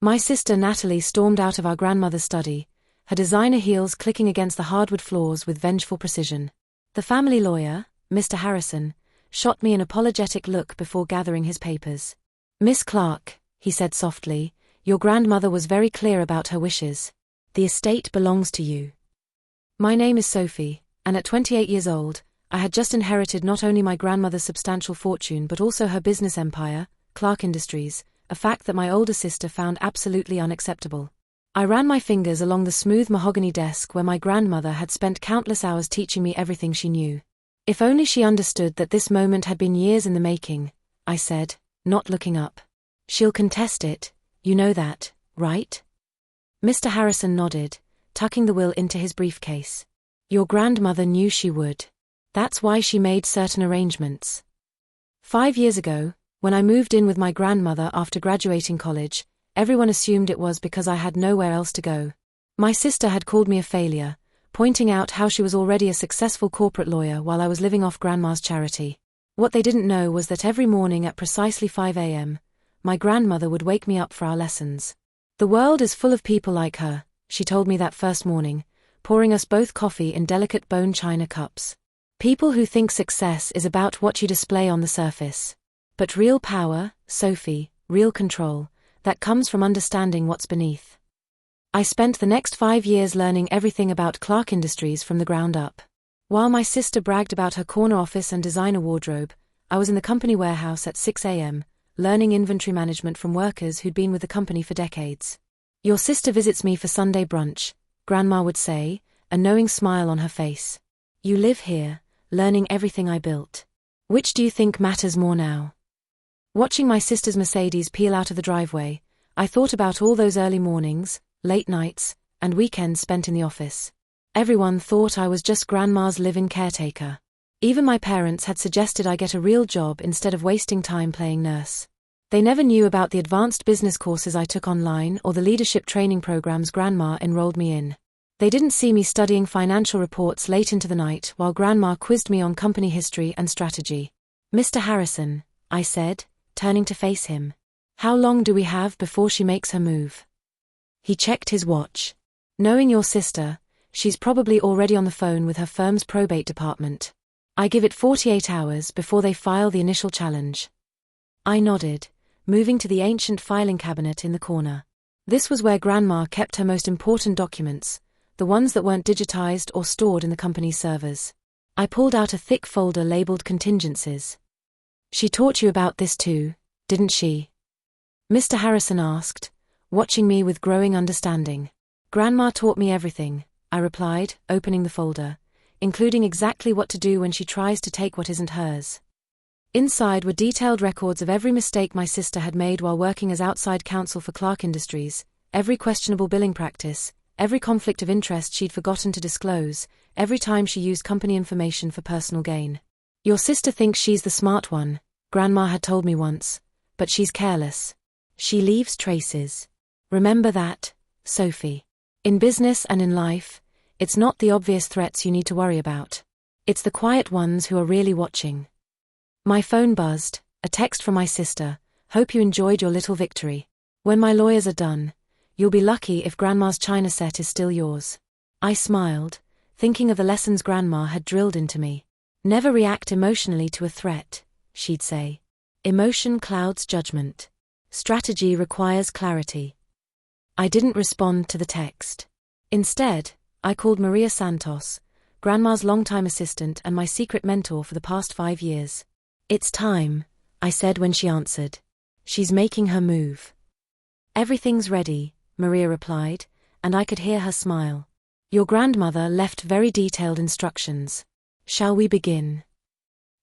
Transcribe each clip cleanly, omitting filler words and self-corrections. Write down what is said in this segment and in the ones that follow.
My sister Natalie stormed out of our grandmother's study, her designer heels clicking against the hardwood floors with vengeful precision. The family lawyer, Mr. Harrison, shot me an apologetic look before gathering his papers. "Miss Clark," he said softly, "your grandmother was very clear about her wishes. The estate belongs to you." My name is Sophie, and at 28 years old, I had just inherited not only my grandmother's substantial fortune but also her business empire, Clark Industries, a fact that my older sister found absolutely unacceptable. I ran my fingers along the smooth mahogany desk where my grandmother had spent countless hours teaching me everything she knew. "If only she understood that this moment had been years in the making," I said, not looking up. "She'll contest it, you know that, right?" Mr. Harrison nodded, tucking the will into his briefcase. "Your grandmother knew she would. That's why she made certain arrangements. 5 years ago, when I moved in with my grandmother after graduating college, everyone assumed it was because I had nowhere else to go. My sister had called me a failure, pointing out how she was already a successful corporate lawyer while I was living off Grandma's charity. What they didn't know was that every morning at precisely 5 a.m., my grandmother would wake me up for our lessons. The world is full of people like her, she told me that first morning, pouring us both coffee in delicate bone china cups. People who think success is about what you display on the surface. But real power, Sophie, real control, that comes from understanding what's beneath. I spent the next 5 years learning everything about Clark Industries from the ground up. While my sister bragged about her corner office and designer wardrobe, I was in the company warehouse at 6 a.m., learning inventory management from workers who'd been with the company for decades. "Your sister visits me for Sunday brunch," Grandma would say, a knowing smile on her face. "You live here, learning everything I built. Which do you think matters more now?" Watching my sister's Mercedes peel out of the driveway, I thought about all those early mornings, late nights, and weekends spent in the office. Everyone thought I was just Grandma's live-in caretaker. Even my parents had suggested I get a real job instead of wasting time playing nurse. They never knew about the advanced business courses I took online or the leadership training programs Grandma enrolled me in. They didn't see me studying financial reports late into the night while Grandma quizzed me on company history and strategy. "Mr. Harrison," I said, turning to face him, "how long do we have before she makes her move?" He checked his watch. "Knowing your sister, she's probably already on the phone with her firm's probate department. I give it 48 hours before they file the initial challenge." I nodded, moving to the ancient filing cabinet in the corner. This was where Grandma kept her most important documents, the ones that weren't digitized or stored in the company's servers. I pulled out a thick folder labeled contingencies. "She taught you about this too, didn't she?" Mr. Harrison asked, watching me with growing understanding. "Grandma taught me everything," I replied, opening the folder, "including exactly what to do when she tries to take what isn't hers." Inside were detailed records of every mistake my sister had made while working as outside counsel for Clark Industries, every questionable billing practice, every conflict of interest she'd forgotten to disclose, every time she used company information for personal gain. "Your sister thinks she's the smart one," Grandma had told me once, "but she's careless. She leaves traces. Remember that, Sophie. In business and in life, it's not the obvious threats you need to worry about. It's the quiet ones who are really watching." My phone buzzed, a text from my sister, "Hope you enjoyed your little victory. When my lawyers are done, you'll be lucky if Grandma's china set is still yours." I smiled, thinking of the lessons Grandma had drilled into me. "Never react emotionally to a threat," she'd say. "Emotion clouds judgment. Strategy requires clarity." I didn't respond to the text. Instead, I called Maria Santos, Grandma's longtime assistant and my secret mentor for the past 5 years. "It's time," I said when she answered. "She's making her move." "Everything's ready," Maria replied, and I could hear her smile. "Your grandmother left very detailed instructions. Shall we begin?"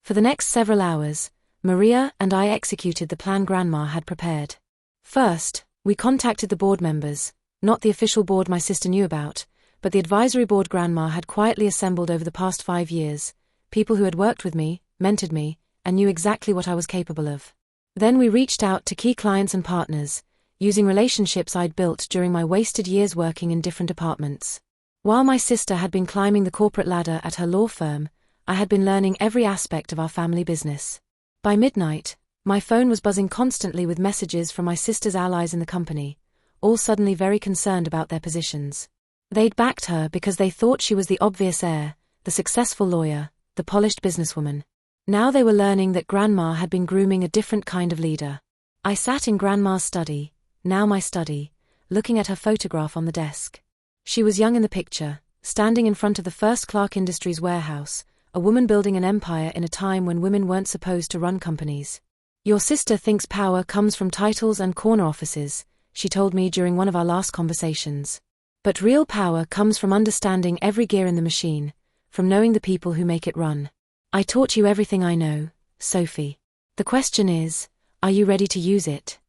For the next several hours, Maria and I executed the plan Grandma had prepared. First, we contacted the board members, not the official board my sister knew about, but the advisory board Grandma had quietly assembled over the past 5 years, people who had worked with me, mentored me, and knew exactly what I was capable of. Then we reached out to key clients and partners, using relationships I'd built during my wasted years working in different departments. While my sister had been climbing the corporate ladder at her law firm, I had been learning every aspect of our family business. By midnight, my phone was buzzing constantly with messages from my sister's allies in the company, all suddenly very concerned about their positions. They'd backed her because they thought she was the obvious heir, the successful lawyer, the polished businesswoman. Now they were learning that Grandma had been grooming a different kind of leader. I sat in Grandma's study, now my study, looking at her photograph on the desk. She was young in the picture, standing in front of the first Clark Industries warehouse, a woman building an empire in a time when women weren't supposed to run companies. "Your sister thinks power comes from titles and corner offices," she told me during one of our last conversations. "But real power comes from understanding every gear in the machine, from knowing the people who make it run. I taught you everything I know, Sophie. The question is, are you ready to use it?"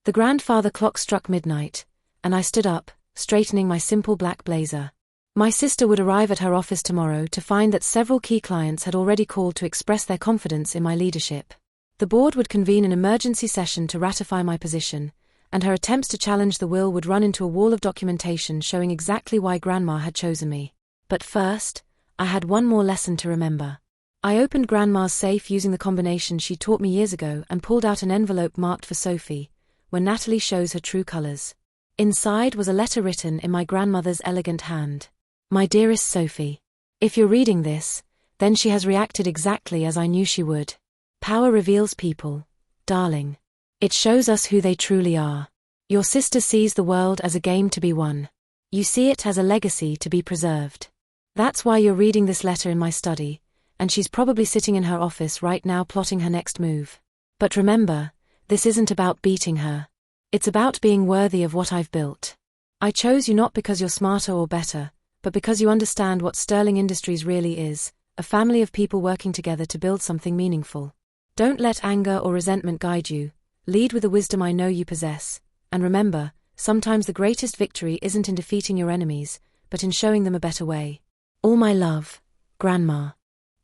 The grandfather clock struck midnight, and I stood up, straightening my simple black blazer. My sister would arrive at her office tomorrow to find that several key clients had already called to express their confidence in my leadership. The board would convene an emergency session to ratify my position, and her attempts to challenge the will would run into a wall of documentation showing exactly why Grandma had chosen me. But first, I had one more lesson to remember. I opened Grandma's safe using the combination she taught me years ago and pulled out an envelope marked for Sophie, where Natalie shows her true colors. Inside was a letter written in my grandmother's elegant hand. "My dearest Sophie, if you're reading this, then she has reacted exactly as I knew she would. Power reveals people, darling. It shows us who they truly are. Your sister sees the world as a game to be won. You see it as a legacy to be preserved. That's why you're reading this letter in my study, and she's probably sitting in her office right now plotting her next move. But remember, this isn't about beating her. It's about being worthy of what I've built. I chose you not because you're smarter or better, but because you understand what Sterling Industries really is, a family of people working together to build something meaningful. Don't let anger or resentment guide you. Lead with the wisdom I know you possess, and remember, sometimes the greatest victory isn't in defeating your enemies, but in showing them a better way. All my love, Grandma."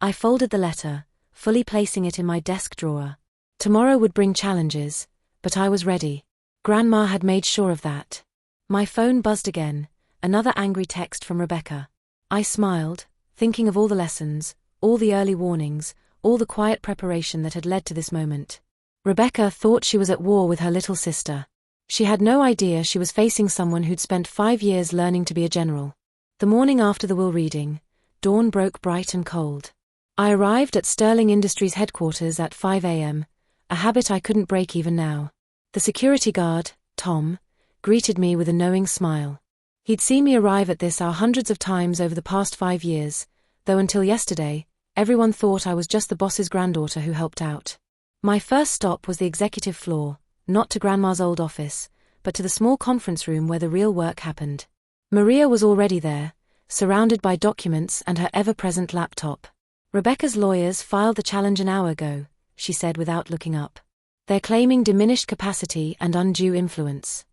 I folded the letter, fully placing it in my desk drawer. Tomorrow would bring challenges, but I was ready. Grandma had made sure of that. My phone buzzed again, another angry text from Rebecca. I smiled, thinking of all the lessons, all the early warnings, all the quiet preparation that had led to this moment. Rebecca thought she was at war with her little sister. She had no idea she was facing someone who'd spent 5 years learning to be a general. The morning after the will reading, dawn broke bright and cold. I arrived at Sterling Industries headquarters at 5 a.m., a habit I couldn't break even now. The security guard, Tom, greeted me with a knowing smile. He'd seen me arrive at this hour hundreds of times over the past 5 years, though until yesterday, everyone thought I was just the boss's granddaughter who helped out. My first stop was the executive floor, not to Grandma's old office, but to the small conference room where the real work happened. Maria was already there, surrounded by documents and her ever-present laptop. "Rebecca's lawyers filed the challenge an hour ago," she said without looking up. "They're claiming diminished capacity and undue influence."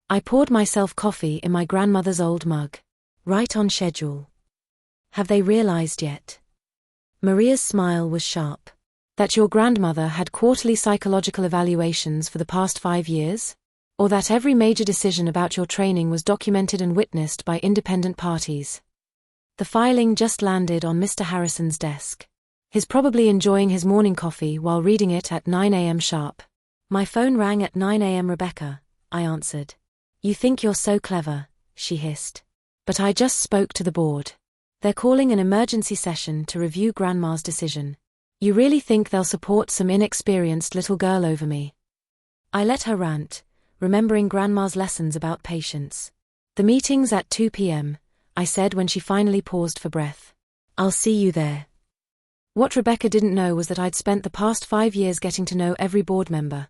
I poured myself coffee in my grandmother's old mug. "Right on schedule. Have they realized yet?" Maria's smile was sharp. "That your grandmother had quarterly psychological evaluations for the past 5 years? Or that every major decision about your training was documented and witnessed by independent parties?" The filing just landed on Mr. Harrison's desk. He's probably enjoying his morning coffee while reading it at 9 a.m. sharp. "My phone rang at 9 a.m. Rebecca," I answered. "You think you're so clever," she hissed. "But I just spoke to the board. They're calling an emergency session to review Grandma's decision. You really think they'll support some inexperienced little girl over me?" I let her rant, remembering Grandma's lessons about patience. "The meeting's at 2 p.m., I said when she finally paused for breath. "I'll see you there." What Rebecca didn't know was that I'd spent the past 5 years getting to know every board member,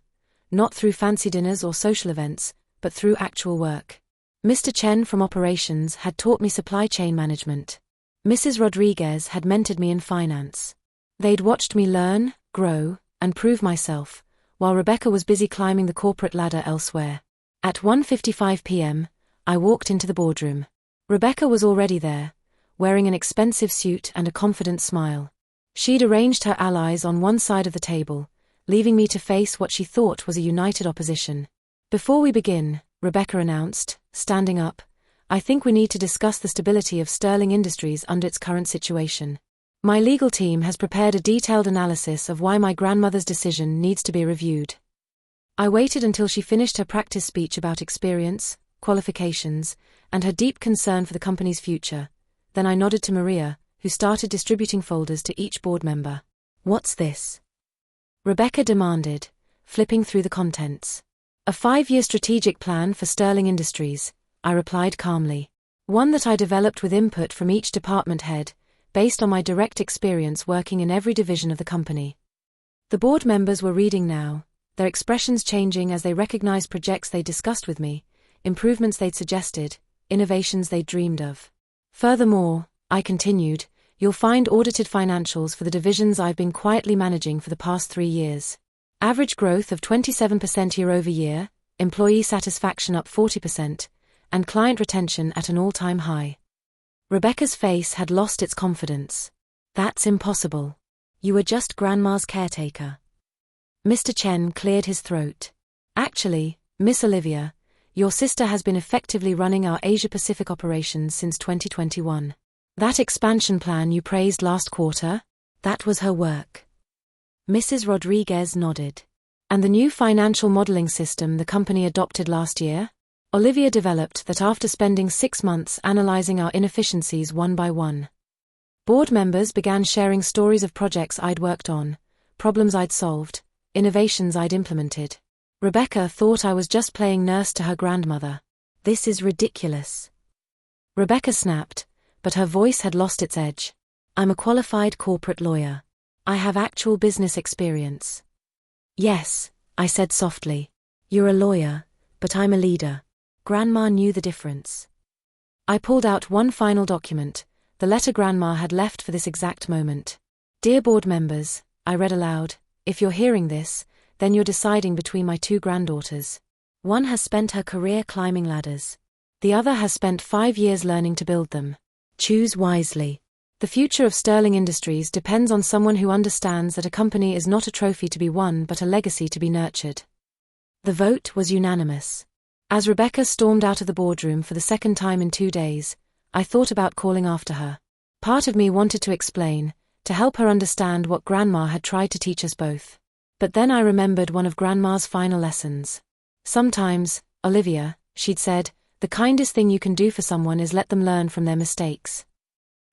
not through fancy dinners or social events, but through actual work. Mr. Chen from operations had taught me supply chain management. Mrs. Rodriguez had mentored me in finance. They'd watched me learn, grow, and prove myself, while Rebecca was busy climbing the corporate ladder elsewhere. At 1:55 p.m., I walked into the boardroom. Rebecca was already there, wearing an expensive suit and a confident smile. She'd arranged her allies on one side of the table, leaving me to face what she thought was a united opposition. "Before we begin," Rebecca announced, standing up, "I think we need to discuss the stability of Sterling Industries under its current situation. My legal team has prepared a detailed analysis of why my grandmother's decision needs to be reviewed." I waited until she finished her practice speech about experience, qualifications, and her deep concern for the company's future. Then I nodded to Maria, who started distributing folders to each board member. "What's this?" Rebecca demanded, flipping through the contents. "A 5-year strategic plan for Sterling Industries," I replied calmly. "One that I developed with input from each department head, based on my direct experience working in every division of the company." The board members were reading now, their expressions changing as they recognized projects they discussed with me, improvements they'd suggested, innovations they'd dreamed of. "Furthermore," I continued, "you'll find audited financials for the divisions I've been quietly managing for the past 3 years. Average growth of 27% year-over-year, employee satisfaction up 40%, and client retention at an all-time high." Rebecca's face had lost its confidence. "That's impossible. You were just Grandma's caretaker." Mr. Chen cleared his throat. "Actually, Miss Olivia, your sister has been effectively running our Asia-Pacific operations since 2021. That expansion plan you praised last quarter? That was her work." Mrs. Rodriguez nodded. "And the new financial modeling system the company adopted last year? Olivia developed that after spending 6 months analyzing our inefficiencies one by one." Board members began sharing stories of projects I'd worked on, problems I'd solved, innovations I'd implemented. Rebecca thought I was just playing nurse to her grandmother. "This is ridiculous." Rebecca snapped, but her voice had lost its edge. "I'm a qualified corporate lawyer. I have actual business experience." "Yes," I said softly. "You're a lawyer, but I'm a leader." Grandma knew the difference. I pulled out one final document, the letter Grandma had left for this exact moment. "Dear board members," I read aloud, "if you're hearing this, then you're deciding between my 2 granddaughters. One has spent her career climbing ladders. The other has spent 5 years learning to build them. Choose wisely. The future of Sterling Industries depends on someone who understands that a company is not a trophy to be won but a legacy to be nurtured." The vote was unanimous. As Rebecca stormed out of the boardroom for the second time in 2 days, I thought about calling after her. Part of me wanted to explain, to help her understand what Grandma had tried to teach us both. But then I remembered one of Grandma's final lessons. "Sometimes, Olivia," she'd said, "the kindest thing you can do for someone is let them learn from their mistakes.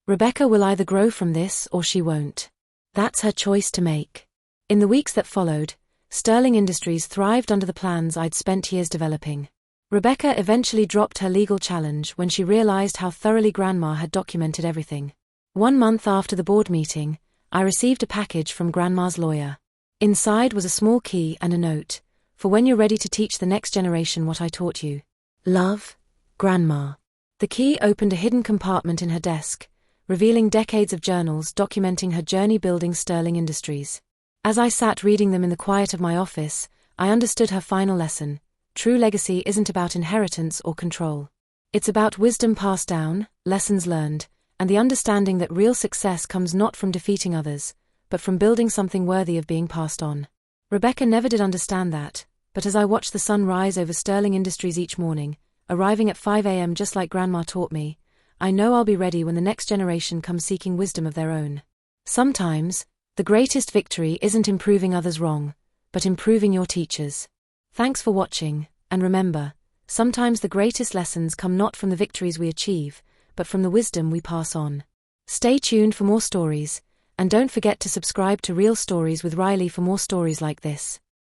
Rebecca will either grow from this or she won't. That's her choice to make." In the weeks that followed, Sterling Industries thrived under the plans I'd spent years developing. Rebecca eventually dropped her legal challenge when she realized how thoroughly Grandma had documented everything. 1 month after the board meeting, I received a package from Grandma's lawyer. Inside was a small key and a note, "For when you're ready to teach the next generation what I taught you. Love, Grandma." The key opened a hidden compartment in her desk, revealing decades of journals documenting her journey building Sterling Industries. As I sat reading them in the quiet of my office, I understood her final lesson. True legacy isn't about inheritance or control. It's about wisdom passed down, lessons learned, and the understanding that real success comes not from defeating others, but from building something worthy of being passed on. Rebecca never did understand that, but as I watched the sun rise over Sterling Industries each morning, arriving at 5 a.m. just like Grandma taught me, I know I'll be ready when the next generation comes seeking wisdom of their own. Sometimes, the greatest victory isn't improving others wrong, but improving your teachers. Thanks for watching, and remember, sometimes the greatest lessons come not from the victories we achieve, but from the wisdom we pass on. Stay tuned for more stories, and don't forget to subscribe to Real Stories with Riley for more stories like this.